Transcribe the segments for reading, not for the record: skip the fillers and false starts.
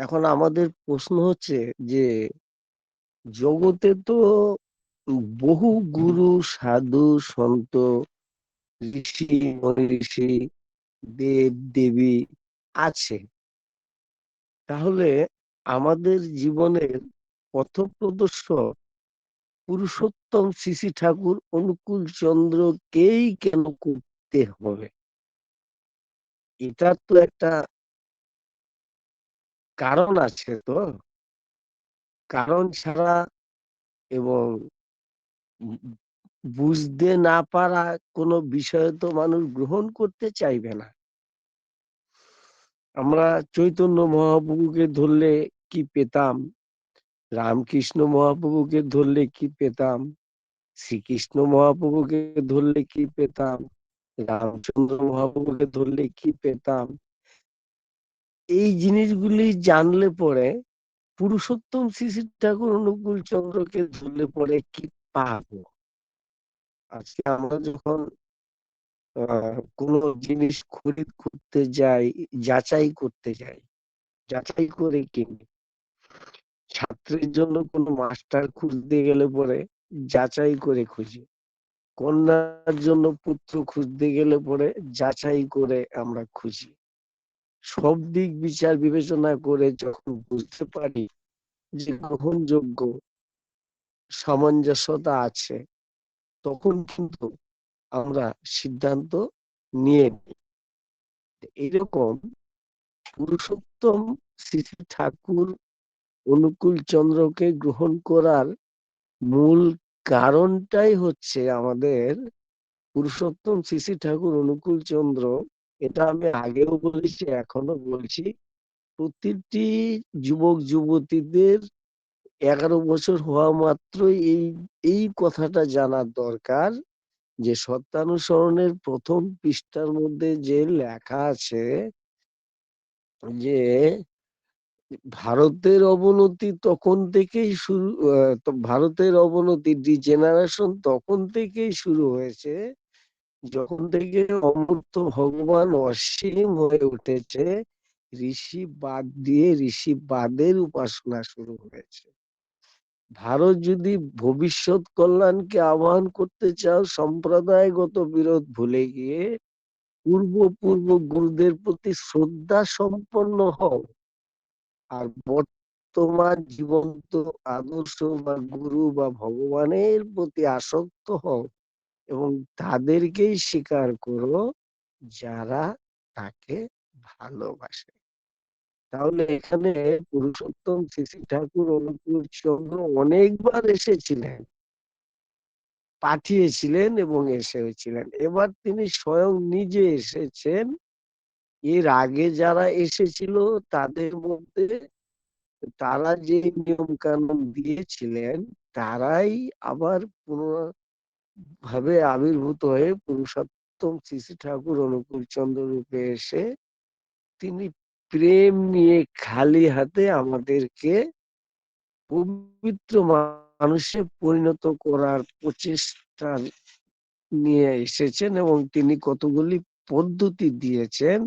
এখন আমাদের প্রশ্ন হচ্ছে যে জগতে তো বহু গুরু, সাধু, সন্ত, ঋষি, মনীষী, দেব দেবী আছে। তাহলে আমাদের জীবনের পথপ্রদর্শক পুরুষোত্তম শ্রী শ্রী ঠাকুর অনুকূল চন্দ্রকেই কেন করতে হবে? এটার তো একটা কারণ আছে তো। কারণ ছাড়া এবং বুঝতে না পারা কোনো বিষয় তো মানুষ গ্রহণ করতে চাইবে না। আমরা চৈতন্য মহাপ্রভুকে ধরলে কি পেতাম, রামকৃষ্ণ মহাপ্রভুকে ধরলে কি পেতাম, শ্রীকৃষ্ণ মহাপ্রভুকে ধরলে কি পেতাম, রামচন্দ্র মহাপ্রভুকে ধরলে কি পেতাম। এই জিনিসগুলি জানলে পরে পুরুষোত্তম শ্রী শ্রী ঠাকুর অনুকূল চন্দ্রকে ধরলে পরে কি পাবো? আজকে আমরা যখন কোনো জিনিস খরিদ করতে যাই, যাচাই করতে যাই, যাচাই করে কিনি। ছাত্রের জন্য কোনো মাস্টার খুঁজতে গেলে পরে যাচাই করে খুঁজি। কন্যার জন্য পুত্র খুঁজতে গেলে পরে যাচাই করে আমরা খুঁজি। সব দিক বিচার বিবেচনা করে যখন বুঝতে পারি যে গ্রহণযোগ্য, সামঞ্জস্যতা আছে, তখন কিন্তু আমরা সিদ্ধান্ত নিয়ে নিই। এরকম পুরুষোত্তম শ্রী শ্রী ঠাকুর অনুকূল চন্দ্রকে গ্রহণ করার মূল কারণটাই হচ্ছে আমাদের পুরুষোত্তম শ্রী শ্রী ঠাকুর অনুকূল চন্দ্র। এটা আমি আগেও বলেছি, এখনো বলছি, প্রতিটি যুবক যুবতীদের 11 বছর হওয়া মাত্রই এই এই কথাটা জানার দরকার যে সত্যানুসরণের প্রথম পৃষ্ঠার মধ্যে যে লেখা আছে যে ভারতের অবনতি তখন থেকেই শুরু, ভারতের অবনতি ডিজেনারেশন তখন থেকেই শুরু হয়েছে যখন থেকে অমূর্ত ভগবান অসীম হয়ে উঠেছে, ঋষি বাদ দিয়ে ঋষি বাদের উপাসনা শুরু হয়েছে। ভারত যদি ভবিষ্যৎ কল্যাণকে আহ্বান করতে চাও, সম্প্রদায়গত বিরোধ ভুলে গিয়ে পূর্ব পূর্ব গুরুদের প্রতি শ্রদ্ধা সম্পন্ন হও, আর বর্তমান জীবন্ত আদর্শ বা গুরু বা ভগবানের প্রতি আসক্ত হও এবং তাদেরকেই স্বীকার করো যারা তাকে ভালোবাসে। তাহলে এখানে পুরুষোত্তম শ্রী শ্রী ঠাকুর অনুকূল চন্দ্র অনেকবার এসেছিলেন, পাঠিয়েছিলেন এবং এসেছিলেন। এবার তিনি স্বয়ং নিজে এসেছেন। এর আগে যারা এসেছিল তাদের মধ্যে তারা যে নিয়ম কানুন দিয়েছিলেন তারাই আবার পুনরায় আবির্ভূত হয়ে পুরুষোত্তম শ্রী শ্রী ঠাকুর অনুকূল চন্দ্র রূপে এসে তিনি প্রেম নিয়ে খালি হাতে আমাদেরকে পবিত্র মানুষে পরিণত করার প্রচেষ্টা নিয়ে এসেছেন এবং তিনি কতগুলি পদ্ধতি দিয়েছেন,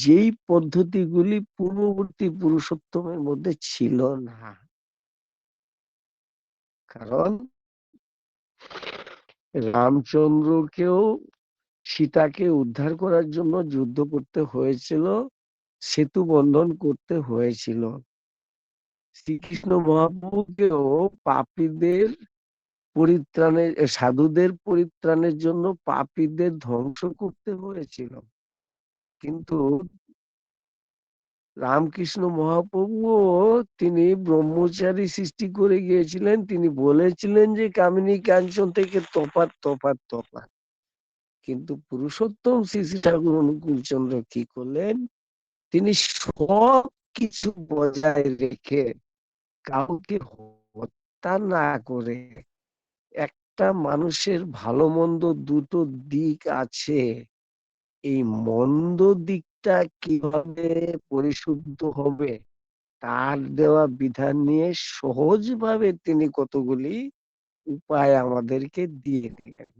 যেই পদ্ধতিগুলি পূর্ববর্তী পুরুষোত্তমের মধ্যে ছিল না। কারণ রামচন্দ্রকেও সীতাকে উদ্ধার করার জন্য যুদ্ধ করতে হয়েছিল, সেতু বন্ধন করতে হয়েছিল। শ্রীকৃষ্ণ মহাপ্রভুকেও পাপীদের পরিত্রাণের, সাধুদের পরিত্রাণের জন্য পাপীদের ধ্বংস করতে হয়েছিল। কিন্তু রামকৃষ্ণ মহাপ্রভুও তিনি ব্রহ্মচারী সৃষ্টি করে গিয়েছিলেন। তিনি বলেছিলেন যে কামিনী কাঞ্চন থেকে তফাৎ তফাৎ তফাৎ। কিন্তু পুরুষোত্তম শ্রী শ্রী ঠাকুর অনুকূল চন্দ্র কি করলেন? তিনি সব কিছু বজায় রেখে, কাউকে হত্যা না করে, একটা মানুষের ভালো মন্দ দুটো দিক আছে, এই মন্দ দিকটা কিভাবে পরিশুদ্ধ হবে তার দেওয়া বিধান নিয়ে সহজভাবে তিনি কতগুলি উপায় আমাদেরকে দিয়ে দিলেন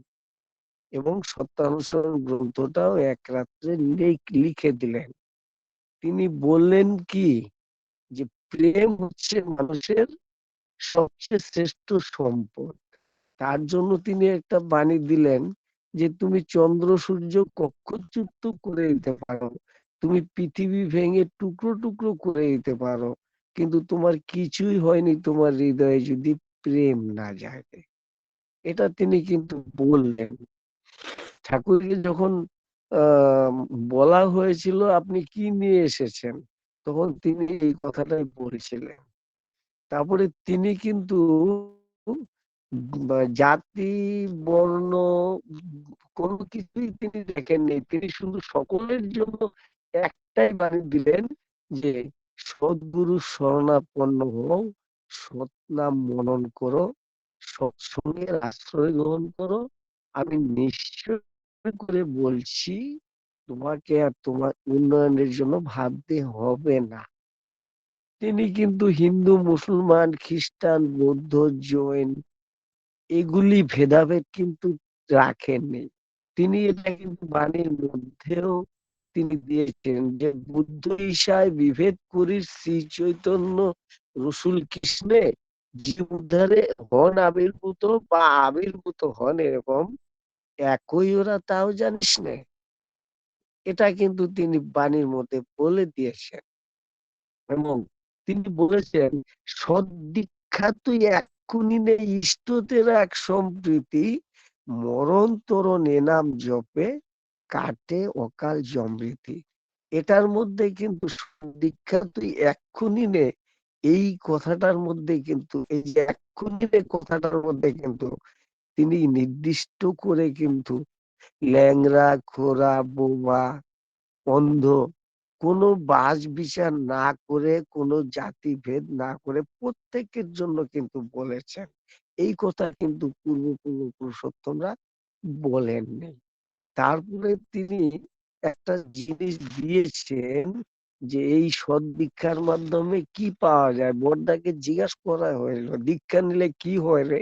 এবং সত্যানুসরণ গ্রন্থটাও এক রাত্রে লিখে দিলেন। তিনি বললেন কি যে প্রেম হচ্ছে মানুষের সবচেয়ে শ্রেষ্ঠ সম্পদ। তার জন্য তিনি একটা বাণী দিলেন যে তুমি চন্দ্র সূর্য কক্ষচ্যুত করে দিতে পারো, তুমি পৃথিবী ভেঙে টুকরো টুকরো করে দিতে পারো, কিন্তু তোমার কিছুই হয়নি তোমার হৃদয়ে যদি প্রেম না জাগে। এটা তিনি কিন্তু বললেন। ঠাকুরকে যখন বলা হয়েছিল আপনি কি নিয়ে এসেছেন, তখন তিনি এই কথাটাই বলেছিলেন। তারপরে তিনি কিন্তু জাতি বর্ণ কোনো কিছুই তিনি দেখেননি, তিনি শুধু সকলের জন্য একটাই বাণী দিলেন যে সদ্গুরু শরণাপন্ন হও, সৎ নাম মনন করো, সৎসঙ্গের আশ্রয় গ্রহণ করো। আমি নিশ্চয় করে বলছি তোমাকে আর তোমার উন্নয়নের জন্য ভাবতে হবে না। তিনি কিন্তু হিন্দু, মুসলমান, খ্রিস্টান, বৌদ্ধ, জৈন এগুলি ভেদাভেদ কিন্তু রাখেননি। তিনি এটা কিন্তু বাণীর মধ্যেও তিনি দিয়েছেন যে বুদ্ধ ঈশায় বিভেদ করি শ্রী চৈতন্য রসুল কৃষ্ণে জীব উদ্ধারে হন আবির্ভূত বা আবির্ভূত হন এরকম একই ওরা তাও জানিস নে। এটা কিন্তু তিনি বাণীর মধ্যে বলে দিয়েছেন এবং তিনি বলেছেন সদ্দীক্ষা তুই এক্ষুনি নেই ইষ্টতের এক সম্প্রীতি মরণ তরণ এনাম জপে কাটে অকাল জমৃতি। এটার মধ্যে কিন্তু দীক্ষা তুই এক্ষুনি নে, এই কথাটার মধ্যে কিন্তু এই যে এক্ষুনি নে কথাটার মধ্যে কিন্তু তিনি নির্দিষ্ট করে কিন্তু ল্যাংড়া, খোরা, বোবা, অন্ধ কোনো বাছ বিচার না করে, কোনো জাতিভেদ না করে প্রত্যেকের জন্য কিন্তু বলেছেন। এই কথা কিন্তু পূর্ব পুরুষোত্তমরা বলেননি। তারপরে তিনি একটা জিনিস দিয়েছেন যে এই সৎ দীক্ষার মাধ্যমে কি পাওয়া যায়। বড়দাকে জিজ্ঞাসা করা হইলো দীক্ষা নিলে কি হয় রে,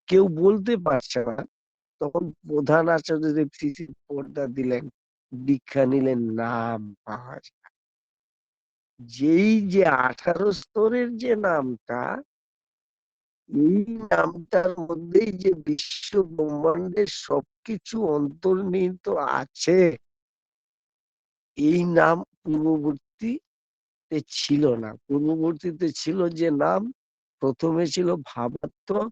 কেউ বলতে পারছে না। তখন প্রধান আচার্যদেব শ্রী পর্দা দিলেন দীক্ষা নিলে নাম পাওয়া যায়। যেই যে 18 স্তরের যে নামটা, এই নামটার মধ্যেই যে বিশ্ব ব্রহ্মাণ্ডের সবকিছু অন্তর্নিহিত আছে, এই নাম পূর্ববর্তীতে ছিল না। পূর্ববর্তীতে ছিল যে নাম, প্রথমে ছিল ভাবাত্মক,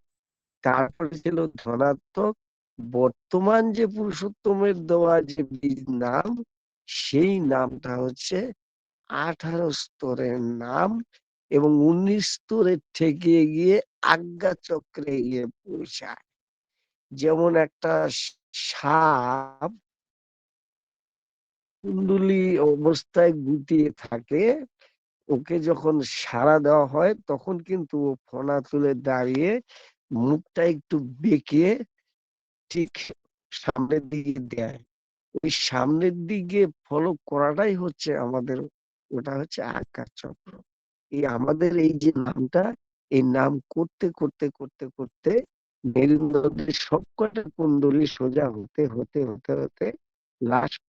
তারপরে ছিল ধনাত্মক। বর্তমান যে পুরুষোত্তমের দেওয়া যে বীজ নাম, সেই নামটা হচ্ছে 18 স্তরের নাম এবং 19 স্তরের থেকে গিয়ে আজ্ঞা চক্রে গিয়ে পৌঁছায়। যেমন একটা সাপ কুণ্ডলী অবস্থায় গুটিয়ে থাকে, ওকে যখন সাড়া দেওয়া হয় তখন কিন্তু ও ফনা তুলে দাঁড়িয়ে মুখটা একটু বেঁকিয়ে ঠিক সামনের দিকে দেয়। ওই সামনের দিকে ফলো করাটাই হচ্ছে আমাদের, ওটা হচ্ছে আজ্ঞা চক্র। এই আমাদের এই যে নামটা, এই নাম করতে করতে করতে করতে মেরুদণ্ডের সবকটা কুণ্ডলী সোজা হতে হতে হতে হতে লাস্ট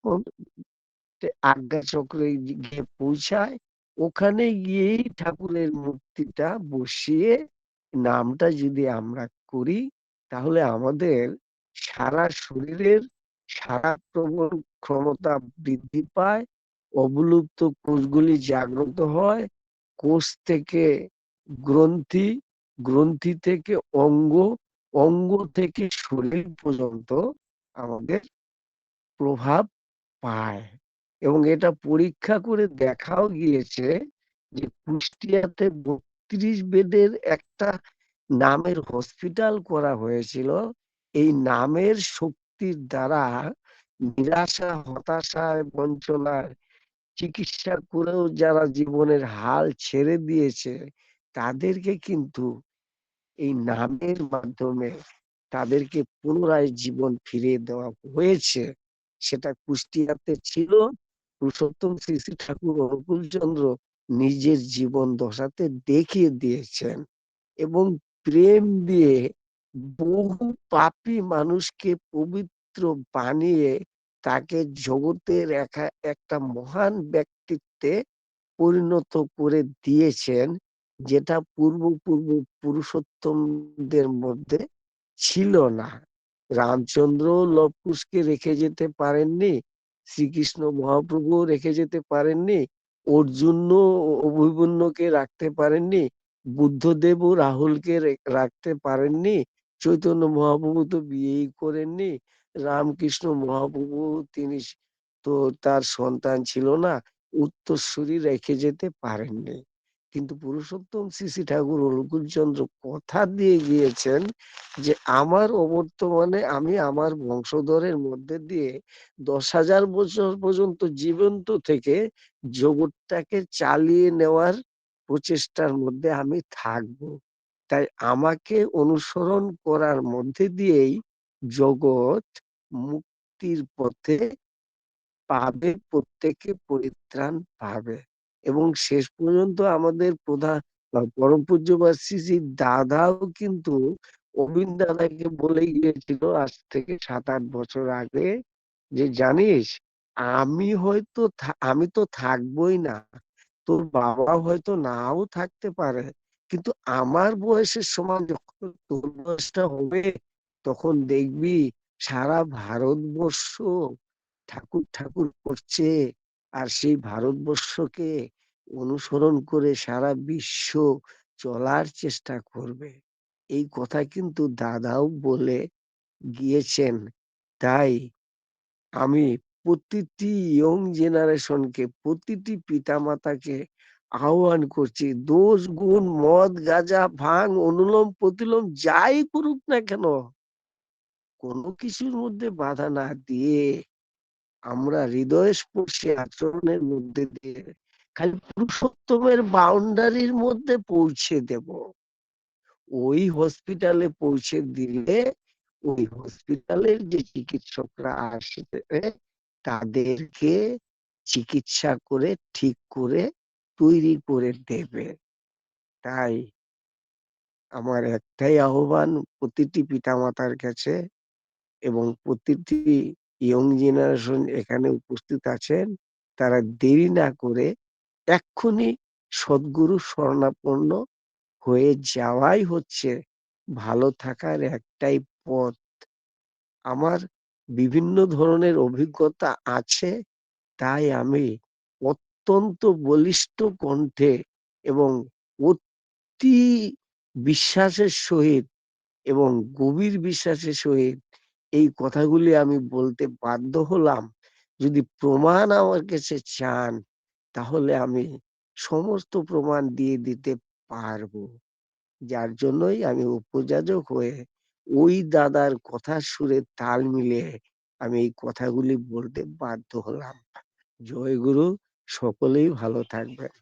আজ্ঞা চক্রে গিয়ে পৌঁছায়। ওখানে গিয়েই ঠাকুরের মূর্তিটা বসিয়ে নামটা যদি আমরা করি, তাহলে আমাদের সারা শরীরের সারা প্রবণ ক্ষমতা বৃদ্ধি পায়, অবলুপ্ত কোষগুলি জাগ্রত হয়, কোষ থেকে গ্রন্থি, গ্রন্থি থেকে অঙ্গ, অঙ্গ থেকে শরীর পর্যন্ত আমাদের প্রভাব পায়। এবং এটা পরীক্ষা করে দেখাও গিয়েছে যে কুষ্টিয়াতে 32 বেডের একটা নামের হসপিটাল করা হয়েছিল। এই নামের শক্তির দ্বারা নিরাশা, হতাশায়, বঞ্চনায় চিকিৎসা করেও যারা জীবনের হাল ছেড়ে দিয়েছে, তাদেরকে কিন্তু এই নামের মাধ্যমে তাদেরকে পুনরায় জীবন ফিরিয়ে দেওয়া হয়েছে। সেটা কুষ্টিয়াতে ছিল। পুরুষোত্তম শ্রী শ্রী ঠাকুর অনুকূল চন্দ্র নিজের জীবন দশাতে দেখিয়ে দিয়েছেন এবং প্রেম দিয়ে বহু পাপী মানুষকে পবিত্র বানিয়ে তাকে জগতের একটা মহান ব্যক্তিত্বে পরিণত করে দিয়েছেন, যেটা পূর্ব পুরুষোত্তমদের মধ্যে ছিল না। রামচন্দ্র লব কুশকে রেখে যেতে পারেননি, শ্রীকৃষ্ণ মহাপ্রভুও রেখে যেতে পারেননি, অর্জুনও অভিমন্যুকে রাখতে পারেননি, বুদ্ধদেবও রাহুলকে রাখতে পারেননি, চৈতন্য মহাপ্রভু তো বিয়েই করেননি, রামকৃষ্ণ মহাপ্রভু তিনি তো তার সন্তান ছিল না, উত্তরসূরি রেখে যেতে পারেননি। কিন্তু পুরুষোত্তম শ্রী শ্রী ঠাকুর অনুকূলচন্দ্র কথা দিয়ে গিয়েছেন যে আমার অবর্তমানে আমি আমার বংশধরের মধ্যে দিয়ে 10,000 বছর পর্যন্ত জীবন্ত থেকে জগৎটাকে চালিয়ে নেওয়ার প্রচেষ্টার মধ্যে আমি থাকব। তাই আমাকে অনুসরণ করার মধ্যে দিয়েই জগৎ মুক্তির পথে পাবে, প্রত্যেকে পরিত্রাণ পাবে। এবং শেষ পর্যন্ত আমাদের প্রধান পরম পূজ্যপাদ শ্রী শ্রী দাদাও কিন্তু অবিন দাদাকে বলে গিয়েছিল আজ থেকে 7-8 বছর আগে যে জানিস, আমি তো থাকবোই না, তোর বাবা হয়তো নাও থাকতে পারে, কিন্তু আমার বয়সের সমান যখন তোর বয়সটা হবে তখন দেখবি সারা ভারতবর্ষ ঠাকুর ঠাকুর করছে, আর সেই ভারতবর্ষকে অনুসরণ করে সারা বিশ্ব চলার চেষ্টা করবে। এই কথা কিন্তু দাদাও বলে গিয়েছেন। তাই আমি প্রতিটি ইয়ং জেনারেশনকে, প্রতিটি পিতামাতাকে আহ্বান করছি, দোষ গুণ মদ গাঁজা ভাং অনুলোম প্রতিলোম যাই করুক না কেন, কোনো কিছুর মধ্যে বাধা না দিয়ে আমরা হৃদয়স্পর্শী আচরণের মধ্যে দিয়ে খালি পুরুষোত্তমের বাউন্ডারির মধ্যে পৌঁছে দেব। ওই হসপিটালে পৌঁছে দিলে ওই হসপিটালের যে চিকিৎসকরা আসবে তাদেরকে চিকিৎসা করে ঠিক করে তৈরি করে দেবে। তাই আমার একটাই আহ্বান প্রতিটি পিতামাতার কাছে এবং প্রতিটি ইয়ং জেনারেশন এখানে উপস্থিত আছেন, তারা দেরি না করে এক্ষুনি সদ্গুরু শরণাপন্ন হয়ে যাওয়াই হচ্ছে ভালো থাকার একটাই পথ। আমার বিভিন্ন ধরনের অভিজ্ঞতা আছে, তাই আমি অত্যন্ত বলিষ্ঠ কণ্ঠে এবং অতি বিশ্বাসের সহিত এবং গভীর বিশ্বাসের সহিত এই কথাগুলি আমি বলতে বাধ্য হলাম। যদি প্রমাণ আমার কাছে চান তাহলে আমি সমস্ত প্রমাণ দিয়ে দিতে পারবো। যার জন্যই আমি উপযাজক হয়ে ওই দাদার কথার সুরে তাল মিলিয়ে আমি এই কথাগুলি বলতে বাধ্য হলাম। জয় গুরু, সকলেই ভালো থাকবেন।